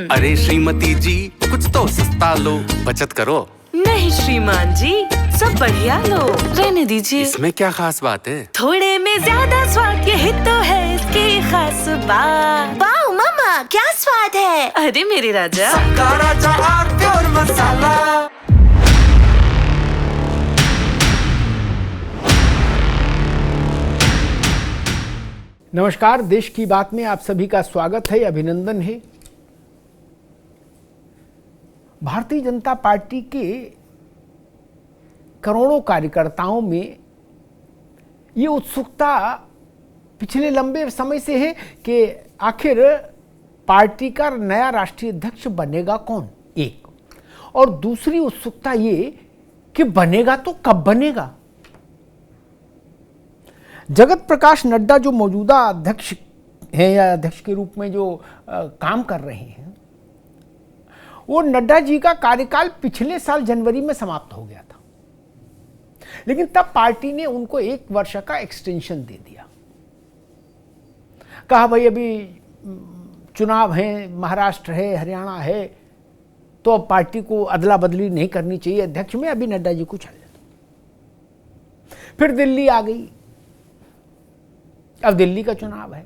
अरे श्रीमती जी कुछ तो सस्ता लो, बचत करो। नहीं श्रीमान जी, सब बढ़िया लो, रहने दीजिए। इसमें क्या खास बात है? थोड़े में ज्यादा स्वाद, यही तो है इसकी खास बात। वाह मामा, क्या स्वाद है। अरे मेरे राजा, सबका राजा आरती और मसाला। नमस्कार, देश की बात में आप सभी का स्वागत है, अभिनंदन है। भारतीय जनता पार्टी के करोड़ों कार्यकर्ताओं में ये उत्सुकता पिछले लंबे समय से है कि आखिर पार्टी का नया राष्ट्रीय अध्यक्ष बनेगा कौन, एक। और दूसरी उत्सुकता ये कि बनेगा तो कब बनेगा। जगत प्रकाश नड्डा जो मौजूदा अध्यक्ष हैं या अध्यक्ष के रूप में जो काम कर रहे हैं, वो नड्डा जी का कार्यकाल पिछले साल जनवरी में समाप्त हो गया था, लेकिन तब पार्टी ने उनको 1 वर्ष का एक्सटेंशन दे दिया। कहा भाई अभी चुनाव है, महाराष्ट्र है, हरियाणा है, तो अब पार्टी को अदला बदली नहीं करनी चाहिए अध्यक्ष में, अभी नड्डा जी को चलने दो। फिर दिल्ली आ गई, अब दिल्ली का चुनाव है।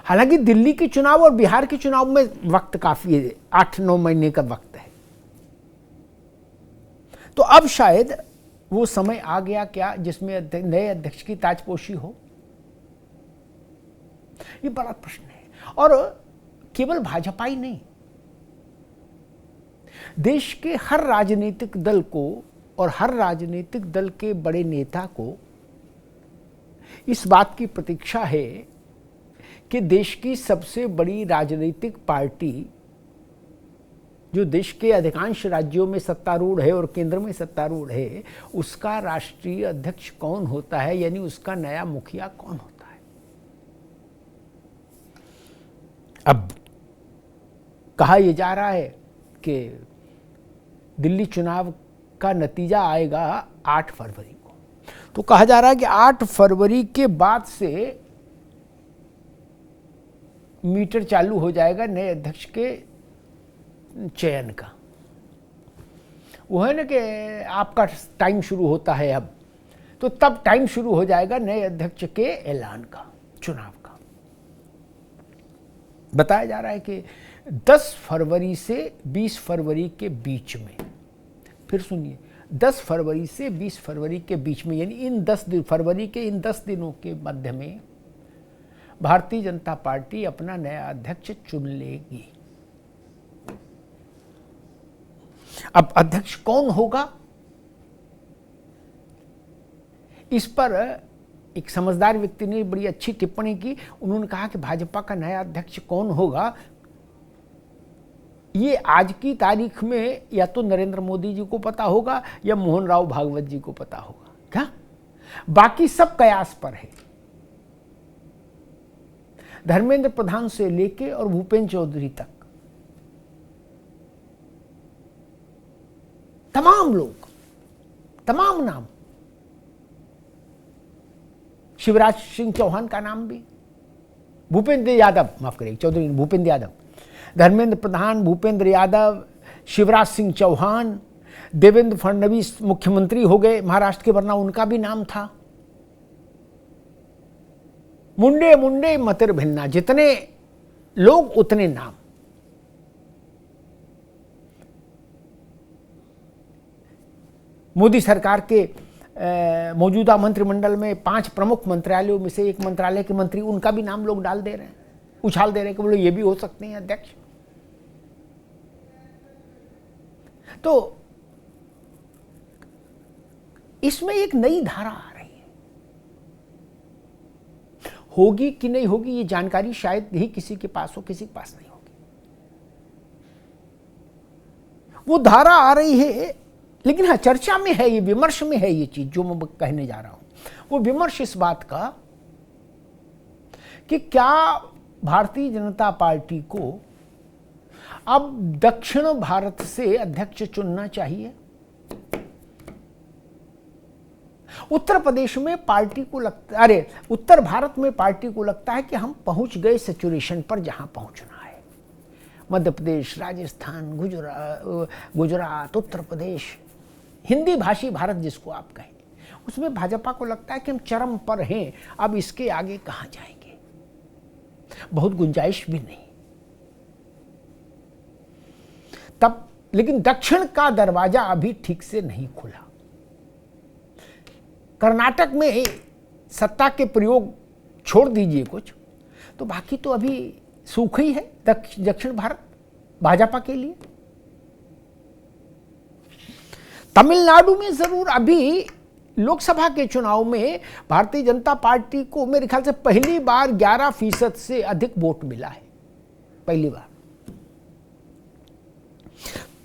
हालांकि दिल्ली के चुनाव और बिहार के चुनाव में वक्त काफी है, 8-9 महीने का वक्त है। तो अब शायद वो समय आ गया क्या जिसमें नए अध्यक्ष की ताजपोशी हो, ये बड़ा प्रश्न है। और केवल भाजपा ही नहीं, देश के हर राजनीतिक दल को और हर राजनीतिक दल के बड़े नेता को इस बात की प्रतीक्षा है कि देश की सबसे बड़ी राजनीतिक पार्टी जो देश के अधिकांश राज्यों में सत्तारूढ़ है और केंद्र में सत्तारूढ़ है, उसका राष्ट्रीय अध्यक्ष कौन होता है, यानी उसका नया मुखिया कौन होता है। अब कहा यह जा रहा है कि दिल्ली चुनाव का नतीजा आएगा 8 फरवरी को। तो कहा जा रहा है कि 8 फरवरी के बाद से मीटर चालू हो जाएगा नए अध्यक्ष के चयन का। वो है ना कि आपका टाइम शुरू होता है अब, तो तब टाइम शुरू हो जाएगा नए अध्यक्ष के ऐलान का, चुनाव का। बताया जा रहा है कि 10 फरवरी से 20 फरवरी के बीच में, फिर सुनिए, 10 फरवरी से 20 फरवरी के बीच में, यानी इन 10 दिन, फरवरी के इन 10 दिनों के मध्य में भारतीय जनता पार्टी अपना नया अध्यक्ष चुन लेगी। अब अध्यक्ष कौन होगा, इस पर एक समझदार व्यक्ति ने बड़ी अच्छी टिप्पणी की। उन्होंने कहा कि भाजपा का नया अध्यक्ष कौन होगा, ये आज की तारीख में या तो नरेंद्र मोदी जी को पता होगा या मोहन राव भागवत जी को पता होगा। क्या बाकी सब कयास पर है। धर्मेंद्र प्रधान से लेके और भूपेंद्र चौधरी तक तमाम लोग, तमाम नाम, शिवराज सिंह चौहान का नाम भी, भूपेंद्र यादव, माफ करिए चौधरी, भूपेंद्र यादव, धर्मेंद्र प्रधान, भूपेंद्र यादव, शिवराज सिंह चौहान, देवेंद्र फडणवीस मुख्यमंत्री हो गए महाराष्ट्र के, वरना उनका भी नाम था। मुंडे मुंडे मतिर भिन्ना, जितने लोग उतने नाम। मोदी सरकार के मौजूदा मंत्रिमंडल में 5 प्रमुख मंत्रालयों में से एक मंत्रालय के मंत्री, उनका भी नाम लोग डाल दे रहे हैं, उछाल दे रहे हैं कि बोलो ये भी हो सकते हैं अध्यक्ष। तो इसमें एक नई धारा आ रही है। होगी कि नहीं होगी ये जानकारी शायद ही किसी के पास हो, किसी के पास नहीं होगी। वो धारा आ रही है, लेकिन हाँ, चर्चा में है, ये विमर्श में है ये चीज जो मैं कहने जा रहा हूं। वो विमर्श इस बात का कि क्या भारतीय जनता पार्टी को अब दक्षिण भारत से अध्यक्ष चुनना चाहिए। उत्तर प्रदेश में पार्टी को लगता, अरे उत्तर भारत में पार्टी को लगता है कि हम पहुंच गए सैचुरेशन पर जहां पहुंचना है। मध्य प्रदेश, राजस्थान, गुजरात, उत्तर प्रदेश, हिंदी भाषी भारत जिसको आप कहें, उसमें भाजपा को लगता है कि हम चरम पर हैं, अब इसके आगे कहां जाएंगे, बहुत गुंजाइश भी नहीं। तब लेकिन दक्षिण का दरवाजा अभी ठीक से नहीं खुला। कर्नाटक में सत्ता के प्रयोग छोड़ दीजिए कुछ, तो बाकी तो अभी सूखा ही है दक्षिण भारत भाजपा के लिए। तमिलनाडु में जरूर अभी लोकसभा के चुनाव में भारतीय जनता पार्टी को मेरे ख्याल से पहली बार 11% से अधिक वोट मिला है, पहली बार।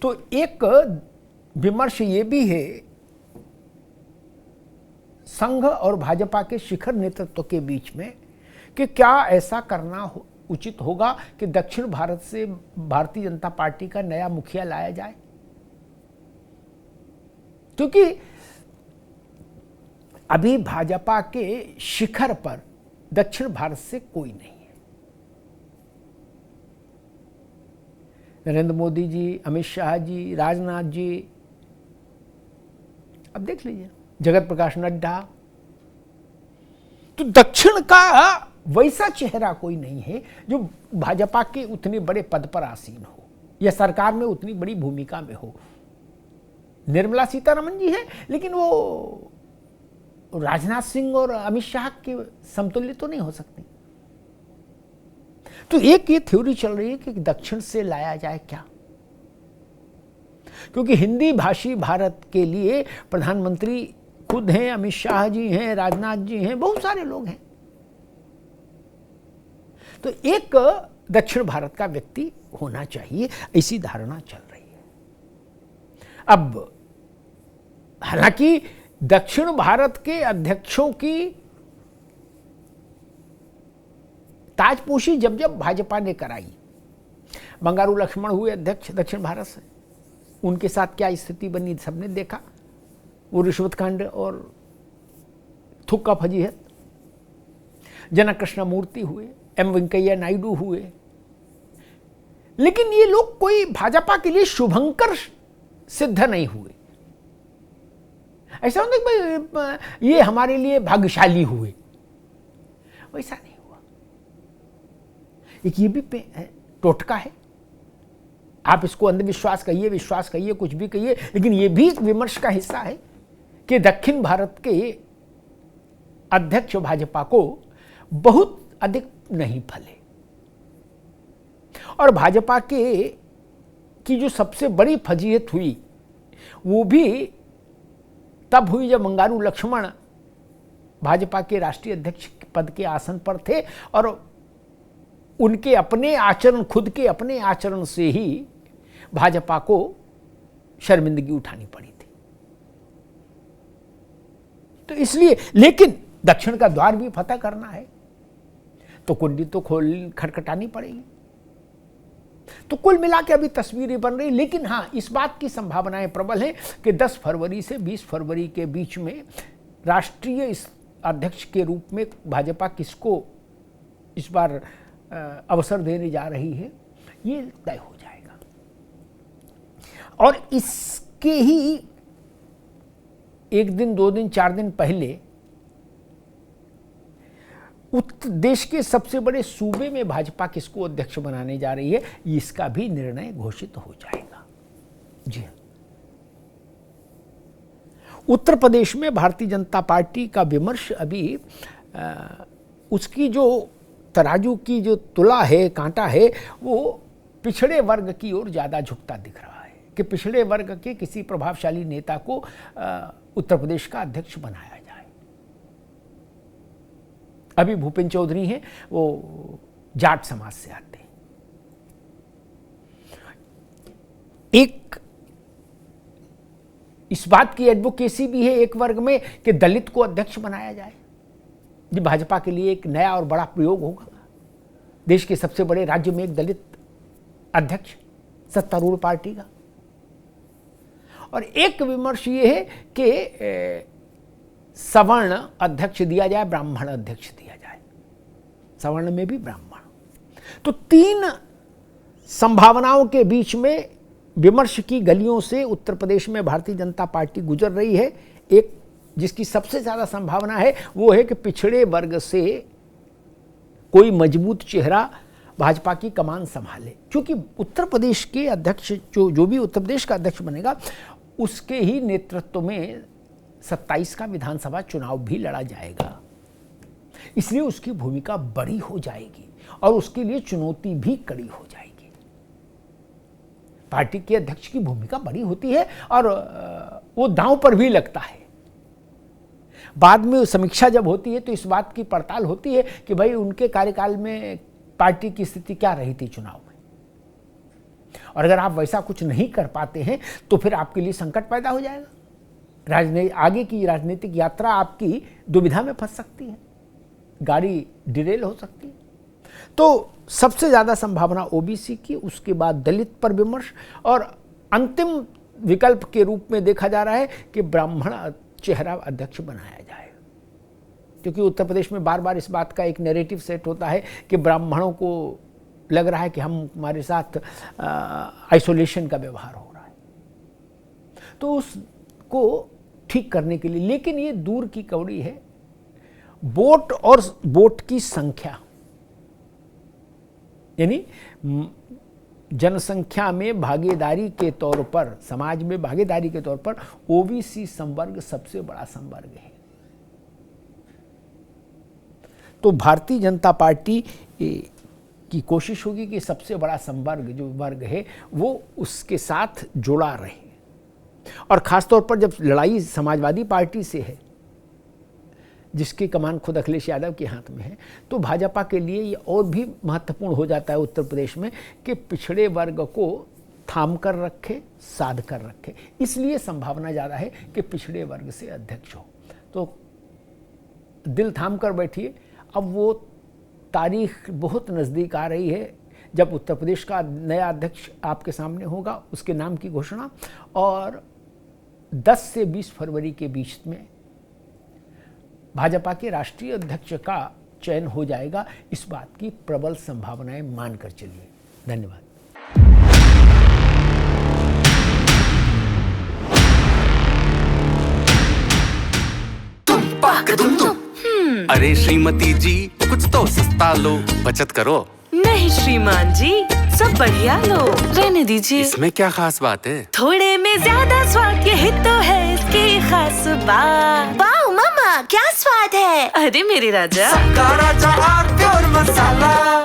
तो एक विमर्श ये भी है संघ और भाजपा के शिखर नेतृत्व के बीच में कि क्या ऐसा करना उचित होगा कि दक्षिण भारत से भारतीय जनता पार्टी का नया मुखिया लाया जाए, क्योंकि अभी भाजपा के शिखर पर दक्षिण भारत से कोई नहीं है। नरेंद्र मोदी जी, अमित शाह जी, राजनाथ जी, अब देख लीजिए जगत प्रकाश नड्डा, तो दक्षिण का वैसा चेहरा कोई नहीं है जो भाजपा के उतने बड़े पद पर आसीन हो या सरकार में उतनी बड़ी भूमिका में हो। निर्मला सीतारमण जी है, लेकिन वो राजनाथ सिंह और अमित शाह के समतुल्य तो नहीं हो सकती। तो एक ये थ्योरी चल रही है कि दक्षिण से लाया जाए क्या, क्योंकि हिंदी भाषी भारत के लिए प्रधानमंत्री खुद हैं, अमित शाह जी हैं, राजनाथ जी हैं, बहुत सारे लोग हैं। तो एक दक्षिण भारत का व्यक्ति होना चाहिए, ऐसी धारणा चल रही है। अब हालांकि दक्षिण भारत के अध्यक्षों की ताजपोशी जब जब भाजपा ने कराई, बंगारू लक्ष्मण हुए अध्यक्ष दक्षिण भारत से, उनके साथ क्या स्थिति बनी सबने देखा, वो रिश्वत कांड और थुक्का फजीहत। जनक कृष्ण मूर्ति हुए, एम वेंकैया नायडू हुए, लेकिन ये लोग कोई भाजपा के लिए शुभंकर सिद्ध नहीं हुए। ऐसा होता है कि भाई ये हमारे लिए भाग्यशाली हुए, वैसा नहीं हुआ। एक ये भी टोटका है, आप इसको अंधविश्वास कहिए, विश्वास कहिए, कुछ भी कहिए, लेकिन ये भी एक विमर्श का हिस्सा है कि दक्षिण भारत के अध्यक्ष भाजपा को बहुत अधिक नहीं फले। और भाजपा की जो सबसे बड़ी फजीहत हुई वो भी तब हुई जब बंगारू लक्ष्मण भाजपा के राष्ट्रीय अध्यक्ष पद के आसन पर थे और उनके अपने आचरण, खुद के अपने आचरण से ही भाजपा को शर्मिंदगी उठानी पड़ी थी। तो इसलिए, लेकिन दक्षिण का द्वार भी फतह करना है तो कुंडी तो खटखटानी पड़ेगी। तो कुल मिला के अभी तस्वीरें बन रही, लेकिन हाँ, इस बात की संभावनाएं प्रबल हैं कि 10 फरवरी से 20 फरवरी के बीच में राष्ट्रीय अध्यक्ष के रूप में भाजपा किसको इस बार अवसर देने जा रही है, ये तय हो जाएगा। और इसके ही 1 दिन, 2 दिन, 4 दिन पहले देश के सबसे बड़े सूबे में भाजपा किसको अध्यक्ष बनाने जा रही है, इसका भी निर्णय घोषित हो जाएगा। जी हाँ, उत्तर प्रदेश में भारतीय जनता पार्टी का विमर्श अभी उसकी जो तराजू की जो तुला है, कांटा है, वो पिछड़े वर्ग की ओर ज्यादा झुकता दिख रहा है कि पिछड़े वर्ग के किसी प्रभावशाली नेता को उत्तर प्रदेश का अध्यक्ष बनाया जाए। अभी भूपेंद्र चौधरी हैं, वो जाट समाज से आते हैं। एक इस बात की एडवोकेसी भी है एक वर्ग में कि दलित को अध्यक्ष बनाया जाए। ये भाजपा के लिए एक नया और बड़ा प्रयोग होगा। देश के सबसे बड़े राज्य में एक दलित अध्यक्ष सत्तारूढ़ पार्टी का। और एक विमर्श ये है कि सवर्ण अध्यक्ष दिया जाए, ब्राह्मण अध्यक्ष दिया जाए, सवर्ण में भी ब्राह्मण। तो 3 संभावनाओं के बीच में विमर्श की गलियों से उत्तर प्रदेश में भारतीय जनता पार्टी गुजर रही है। एक जिसकी सबसे ज्यादा संभावना है वो है कि पिछड़े वर्ग से कोई मजबूत चेहरा भाजपा की कमान संभाले, क्योंकि उत्तर प्रदेश के अध्यक्ष जो भी उत्तर प्रदेश का अध्यक्ष बनेगा उसके ही नेतृत्व में 27 का विधानसभा चुनाव भी लड़ा जाएगा। इसलिए उसकी भूमिका बड़ी हो जाएगी और उसके लिए चुनौती भी कड़ी हो जाएगी। पार्टी के अध्यक्ष की भूमिका बड़ी होती है और वो दांव पर भी लगता है। बाद में समीक्षा जब होती है तो इस बात की पड़ताल होती है कि भाई उनके कार्यकाल में पार्टी की स्थिति क्या रही थी चुनाव में, और अगर आप वैसा कुछ नहीं कर पाते हैं तो फिर आपके लिए संकट पैदा हो जाएगा। आगे की राजनीतिक यात्रा आपकी दुविधा में फंस सकती है, गाड़ी डिरेल हो सकती है। तो सबसे ज्यादा संभावना ओबीसी की, उसके बाद दलित पर विमर्श, और अंतिम विकल्प के रूप में देखा जा रहा है कि ब्राह्मण चेहरा अध्यक्ष बनाया जाए, क्योंकि उत्तर प्रदेश में बार बार इस बात का एक नैरेटिव सेट होता है कि ब्राह्मणों को लग रहा है कि हमारे साथ आइसोलेशन का व्यवहार हो रहा है, तो उसको ठीक करने के लिए, लेकिन ये दूर की कौड़ी है। वोट और वोट की संख्या, यानी जनसंख्या में भागीदारी के तौर पर, समाज में भागीदारी के तौर पर ओबीसी संवर्ग सबसे बड़ा संवर्ग है। तो भारतीय जनता पार्टी की कोशिश होगी कि सबसे बड़ा संवर्ग जो वर्ग है वो उसके साथ जुड़ा रहे, और खासतौर पर जब लड़ाई समाजवादी पार्टी से है जिसकी कमान खुद अखिलेश यादव के हाथ में है, तो भाजपा के लिए ये और भी महत्वपूर्ण हो जाता है उत्तर प्रदेश में कि पिछड़े वर्ग को थाम कर रखे, साध कर रखे। इसलिए संभावना ज़्यादा है कि पिछड़े वर्ग से अध्यक्ष हो। तो दिल थाम कर बैठिए, अब वो तारीख बहुत नज़दीक आ रही है जब उत्तर प्रदेश का नया अध्यक्ष आपके सामने होगा, उसके नाम की घोषणा, और 10 से 20 फरवरी के बीच में भाजपा के राष्ट्रीय अध्यक्ष का चयन हो जाएगा। इस बात की प्रबल संभावनाएं मानकर चलिए। धन्यवाद। अरे श्रीमती जी कुछ तो सस्ता लो, बचत करो। नहीं श्रीमान जी, सब बढ़िया लो, रहने दीजिए। इसमें क्या खास बात है? थोड़े में ज्यादा स्वाद, यही तो है इसकी खास बात। वाह मामा, क्या स्वाद है। अरे मेरे राजा, सबका राजा और प्योर मसाला।